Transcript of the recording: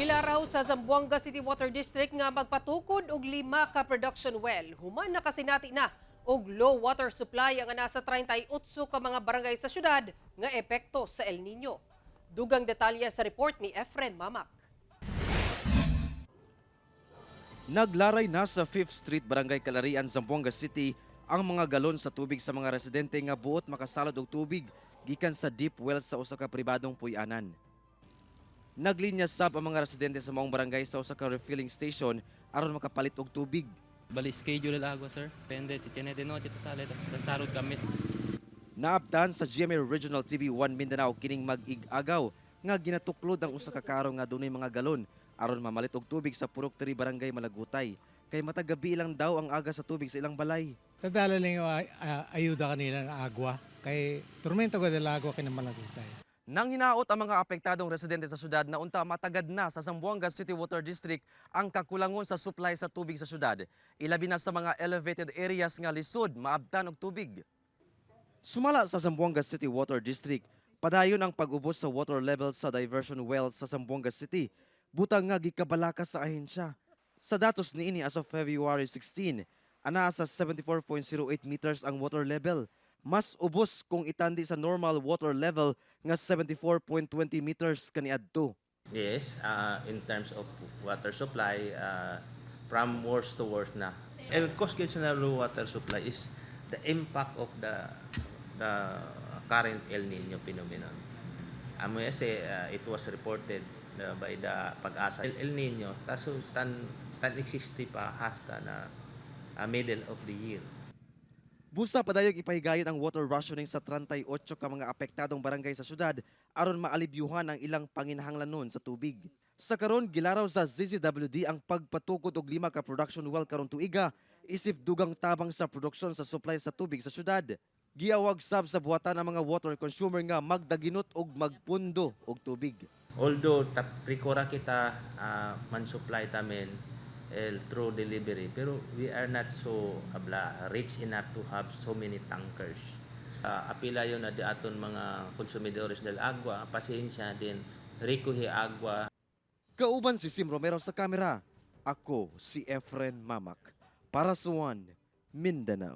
Gilaraw sa Zamboanga City Water District nga magpatukod og 5 ka production well. Human na kasinati na og low water supply ang nasa 38 ka mga barangay sa syudad nga epekto sa El Nino. Dugang detalye sa report ni Efren Mamak. Naglaray na sa 5th Street, Barangay Calarian, Zamboanga City ang mga galon sa tubig sa mga residente nga buot makasalod og tubig gikan sa deep wells sa usa ka pribadong puy-anan. Naglinya sab ang mga residente sa maong barangay sa usa ka refilling station aron makapalit og tubig. Bali schedule agua sir. Pende si tiene de noche sale tas sarod kami. Naabtan sa GMA Regional TV 1 Mindanao kining mag-ig-agaw nga ginatuklod ang usa ka karo nga dunay mga galon aron mamalit og tubig sa Purok 3 Barangay Malagutay. Kay matag gabi lang daw ang aga sa tubig sa ilang balay. Tadala lang yung ayuda kanila na agwa. Kay turmento ko dala agwa kay Malagutay. Nang hinaot ang mga apektadong residente sa syudad na unta matagad na sa Zamboanga City Water District ang kakulangon sa supply sa tubig sa syudad. Ilabi na sa mga elevated areas nga lisod maabtan og tubig. Sumala sa Zamboanga City Water District, padayon ang pag-ubos sa water level sa diversion well sa Zamboanga City. Butang nga gikabalaka sa ahensya. Sa datos niini as of February 16, ana sa 74.08 meters ang water level. Mas ubos kung itandi sa normal water level nga 74.20 meters kaniadto. Yes, in terms of water supply, from worse to worse na. El cause na low water supply is the impact of the current El Nino phenomenon. Kasi it was reported by the Pag-asa El Nino, taso tan existe pa hasta na middle of the year. Busa padayog ipahigayon ang water rationing sa 38 ka mga apektadong barangay sa syudad aron maalibyuhan ang ilang panginahanglanon sa tubig. Sa karon gilaraw sa ZZWD ang pagpatukod og 5 ka production well karon tuiga isip dugang tabang sa produksyon sa supply sa tubig sa syudad. Giawag sab sa buhatan ang mga water consumer nga magdaginot og magpundo og tubig. Although prikora kita man supply tamen through delivery, pero we are not so rich enough to have so many tankers. Apila yun na di aton mga konsumidores del agua, pasensya din, rikuhi agua. Kauban si Sim Romero sa kamera. Ako si Efren Mamak para sa One Mindanao.